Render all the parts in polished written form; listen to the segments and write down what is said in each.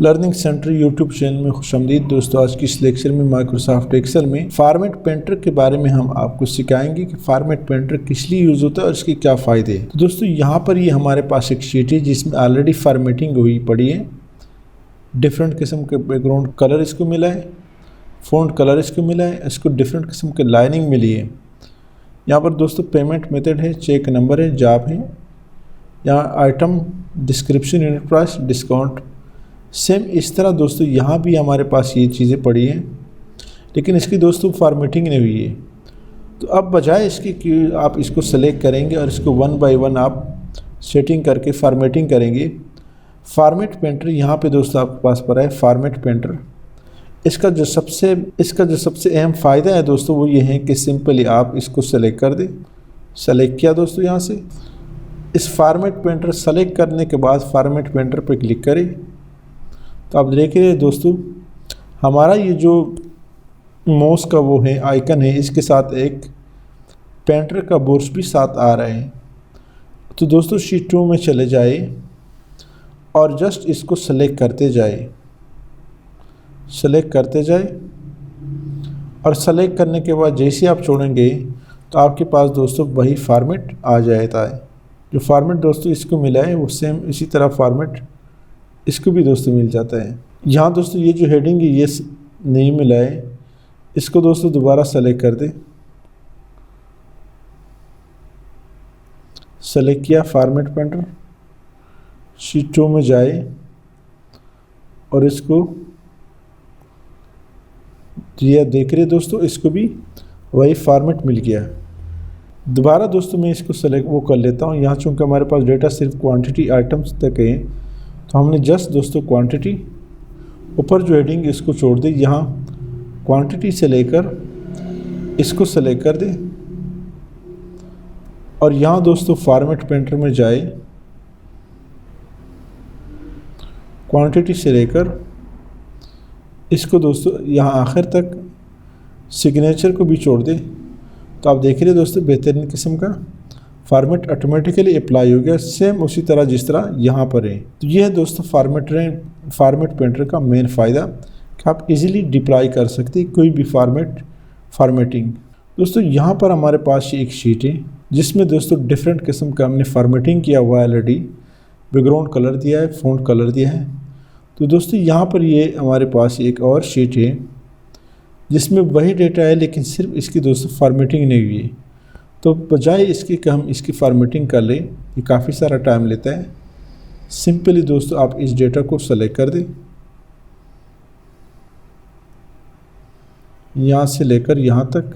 Learning centre YouTube channel में खुशामदीद दोस्तों। आज की इस लेक्चर में माइक्रोसॉफ्ट एक्सेल में फॉर्मेट पेंटर के बारे में हम आपको सिखाएंगे कि फॉर्मेट पेंटर किस लिए यूज़ होता है और इसके क्या फ़ायदे हैं। तो दोस्तों यहाँ पर ये हमारे पास एक शीट है जिसमें ऑलरेडी फॉर्मेटिंग हुई पड़ी है। डिफरेंट किस्म के बैकग्राउंड कलर इसको मिला है, फ़ॉन्ट कलर इसको मिला है, इसको डिफरेंट किस्म के लाइनिंग मिली है। यहाँ पर दोस्तों पेमेंट मेथड है, चेक नंबर है, जॉब है, यहाँ item description, unit price, discount. Same इस तरह दोस्तों यहाँ भी हमारे पास ये चीज़ें पड़ी हैं, लेकिन इसकी दोस्तों फॉर्मेटिंग नहीं हुई है। तो अब बजाय इसके कि आप इसको सेलेक्ट करेंगे और इसको वन बाय वन आप सेटिंग करके फॉर्मेटिंग करेंगे। फॉर्मेट पेंटर यहाँ पे दोस्तों आपके पास पड़ा है फॉर्मेट पेंटर। इसका जो सबसे अहम फ़ायदा है दोस्तों वो ये है कि सिंपली आप इसको सेलेक्ट कर दें। सेलेक्ट किया दोस्तों, यहाँ से इस फॉर्मेट पेंटर सेलेक्ट करने के बाद फॉर्मेट पेंटर पर क्लिक करें तो आप देख रहे हैं दोस्तों हमारा ये जो माउस का वो है आइकन है, इसके साथ एक पेंटर का ब्रश भी साथ आ रहा है। तो दोस्तों शीट 2 में चले जाए और जस्ट इसको सेलेक्ट करते जाए, सेलेक्ट करते जाए और सेलेक्ट करने के बाद जैसे आप छोड़ेंगे तो आपके पास दोस्तों वही फॉर्मेट आ जाता है। जो फॉर्मेट दोस्तों इसको मिला है वो सेम इसी तरह फॉर्मेट इसको भी दोस्तों मिल जाता है। यहाँ दोस्तों ये जो हेडिंग है ये नहीं मिला है, इसको दोस्तों दोबारा सेलेक्ट कर दें। सेलेक्ट किया फॉर्मेट पेंटर, शीट 2 में जाए और इसको ये देख रहे दोस्तों इसको भी वही फॉर्मेट मिल गया। दोबारा दोस्तों मैं इसको सेलेक्ट वो कर लेता हूँ। यहाँ चूँकि हमारे पास डेटा सिर्फ क्वांटिटी आइटम्स तक है तो हमने जस्ट दोस्तों क्वांटिटी ऊपर जो हेडिंग इसको छोड़ दे, यहाँ क्वांटिटी से लेकर इसको सेलेक्ट कर दे और यहाँ दोस्तों फॉर्मेट पेंटर में जाए, क्वांटिटी से लेकर इसको दोस्तों यहाँ आखिर तक सिग्नेचर को भी छोड़ दे तो आप देख रहे दोस्तों बेहतरीन किस्म का फॉर्मेट ऑटोमेटिकली अप्लाई हो गया, सेम उसी तरह जिस तरह यहाँ पर है। तो यह है दोस्तों फॉर्मेट पेंटर का मेन फ़ायदा कि आप इजीली डिप्लॉय कर सकते हैं कोई भी फॉर्मेटिंग। दोस्तों यहाँ पर हमारे पास ये एक शीट है जिसमें दोस्तों डिफरेंट किस्म का हमने फॉर्मेटिंग किया हुआ है ऑलरेडी। बैकग्राउंड कलर दिया है, फ़ॉन्ट कलर दिया है। तो दोस्तों यहाँ पर ये हमारे पास एक और शीट है जिसमें वही डेटा है लेकिन सिर्फ इसकी दोस्तों फॉर्मेटिंग नहीं हुई है। तो बजाय इसकी कि हम इसकी फॉर्मेटिंग कर लें, ये काफ़ी सारा टाइम लेता है। सिंपली दोस्तों आप इस डेटा को सेलेक्ट कर दें, यहाँ से लेकर यहाँ तक।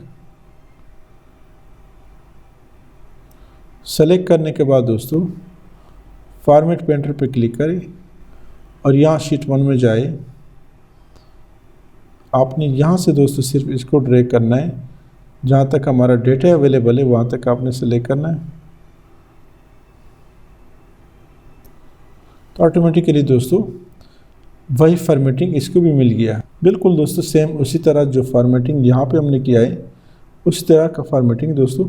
सेलेक्ट करने के बाद दोस्तों फॉर्मेट पेंटर पे क्लिक करें और यहाँ शीट 1 में जाए। आपने यहाँ से दोस्तों सिर्फ इसको ड्रैग करना है, जहाँ तक हमारा डेटा अवेलेबल है वहाँ तक आपने सेलेक्ट करना है। तो ऑटोमेटिकली दोस्तों वही फॉर्मेटिंग इसको भी मिल गया। बिल्कुल दोस्तों सेम उसी तरह जो फॉर्मेटिंग यहाँ पे हमने किया है उसी तरह का फॉर्मेटिंग दोस्तों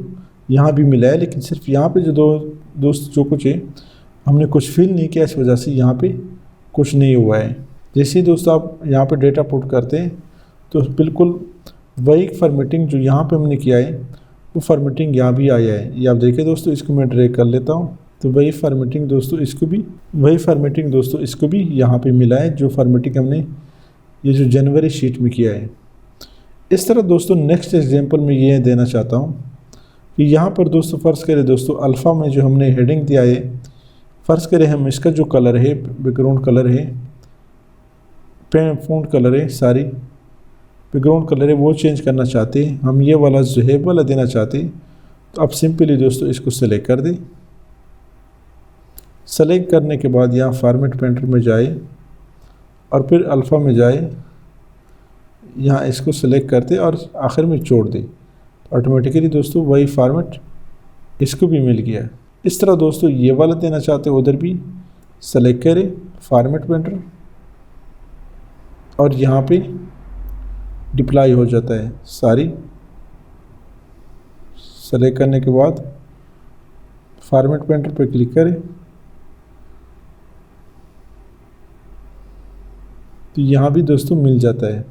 यहाँ भी मिला है, लेकिन सिर्फ यहाँ पे जो दोस्त जो कुछ है हमने कुछ फिल नहीं किया, इस वजह से यहाँ पे कुछ नहीं हुआ है। जैसे ही दोस्तों आप यहाँ पे डेटा पुट करते हैं तो बिल्कुल वही फॉर्मेटिंग जो यहाँ पे हमने किया है वो फॉर्मेटिंग यहाँ भी आया है। ये आप देखें दोस्तों, इसको मैं ड्रैग कर लेता हूँ तो वही फॉर्मेटिंग दोस्तों इसको भी यहाँ पे मिला है जो फॉर्मेटिंग हमने ये जो जनवरी शीट में किया है। इस तरह दोस्तों नेक्स्ट एग्जांपल में ये देना चाहता हूँ कि यहाँ पर दोस्तों फ़र्ज़ करें दोस्तों अल्फ़ा में जो हमने हेडिंग दिया है, फ़र्ज़ करें हम इसका जो कलर है बैकग्राउंड कलर है, फ़ॉन्ट कलर है, सारी बैकग्राउंड कलर है वो चेंज करना चाहते हैं, हम ये वाला जो है वाला देना चाहते हैं। तो आप सिंपली दोस्तों इसको सेलेक्ट कर दें। सेलेक्ट करने के बाद यहाँ फॉर्मेट पेंटर में जाए और फिर अल्फ़ा में जाए, यहाँ इसको सेलेक्ट करते और आखिर में छोड़ दें। ऑटोमेटिकली दोस्तों वही फॉर्मेट इसको भी मिल गया। इस तरह दोस्तों ये वाला देना चाहते हैं उधर भी सेलेक्ट करें फॉर्मेट पेंटर और यहाँ पे डिप्लॉय हो जाता है सारी। सेलेक्ट करने के बाद फॉर्मेट पेंटर पर क्लिक करें तो यहाँ भी दोस्तों मिल जाता है।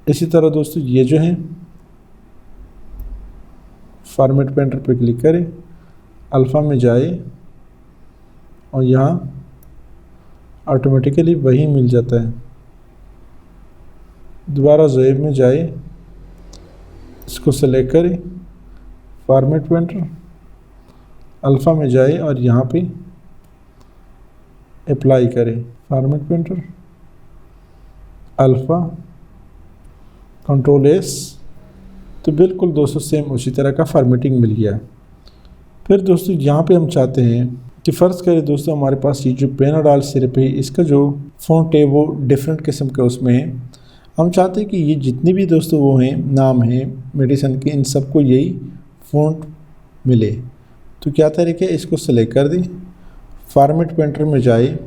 इसी तरह दोस्तों ये जो है फॉर्मेट पेंटर पे क्लिक करें, अल्फ़ा में जाए और यहाँ ऑटोमेटिकली वही मिल जाता है। दोबारा ज़ेब में जाए, इसको सेलेक्ट करें, फॉर्मेट पेंटर, अल्फ़ा में जाए और यहाँ पे अप्लाई करें, format painter, alpha, control S. तो बिल्कुल दोस्तों सेम उसी तरह का फॉर्मेटिंग मिल गया। फिर दोस्तों यहाँ पे हम चाहते हैं कि फ़र्ज़ करें दोस्तों हमारे पास ये जो पेनाडॉल सिरप है इसका जो फ़ॉन्ट है वो डिफरेंट किस्म का उसमें है। हम चाहते हैं कि ये जितने भी दोस्तों वो हैं नाम हैं मेडिसिन के, इन सबको यही फ़ॉन्ट मिले। तो क्या तरीका है, इसको सेलेक्ट कर दें, फॉर्मेट पेंटर में जाए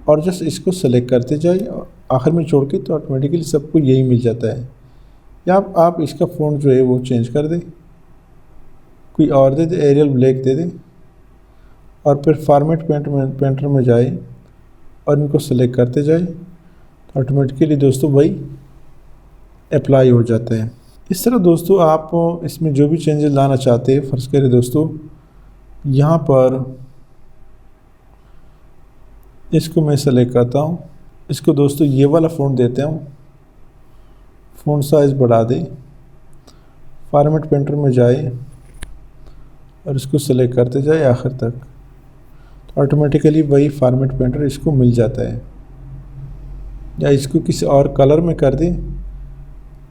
और जस्ट इसको सेलेक्ट करते जाए और आखिर में छोड़ के, तो ऑटोमेटिकली सबको यही मिल जाता है। या आप इसका फ़ॉन्ट जो है वो चेंज कर दें, कोई और दे दे, एरियल ब्लैक दे दें और फिर फॉर्मेट पेंटर में जाए और इनको सेलेक्ट करते जाए, तो ऑटोमेटिकली दोस्तों वही अप्लाई हो जाता है। इस तरह दोस्तों आप इसमें जो भी चेंजेस लाना चाहते हैं, फ़र्ज़ करें दोस्तों यहाँ पर इसको मैं सेलेक्ट करता हूँ, इसको दोस्तों ये वाला फ़ॉन्ट देते हूँ, फ़ॉन्ट साइज़ बढ़ा दें, फॉर्मेट पेंटर में जाए और इसको सेलेक्ट करते जाए आखिर तक, तो ऑटोमेटिकली वही फॉर्मेट पेंटर इसको मिल जाता है। या इसको किसी और कलर में कर दें,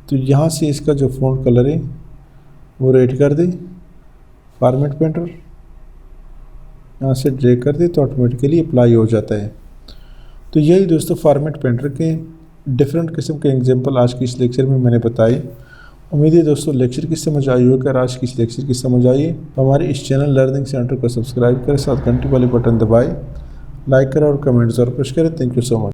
तो यहाँ से इसका जो फ़ॉन्ट कलर है वो रेड कर दें, फॉर्मेट पेंटर यहाँ से ड्रैग कर दें, तो ऑटोमेटिकली अप्लाई हो जाता है। तो यही दोस्तों फॉर्मेट पेंटर के डिफरेंट किस्म के एग्जांपल आज की इस लेक्चर में मैंने बताए। उम्मीद है दोस्तों लेक्चर की समझ आई होगी। अगर आज की इस लेक्चर की समझ आई तो हमारे इस चैनल लर्निंग सेंटर को सब्सक्राइब करें, साथ घंटी वाले बटन दबाएं, लाइक करें और कमेंट ज़रूर प्रेस करें। Thank you so much.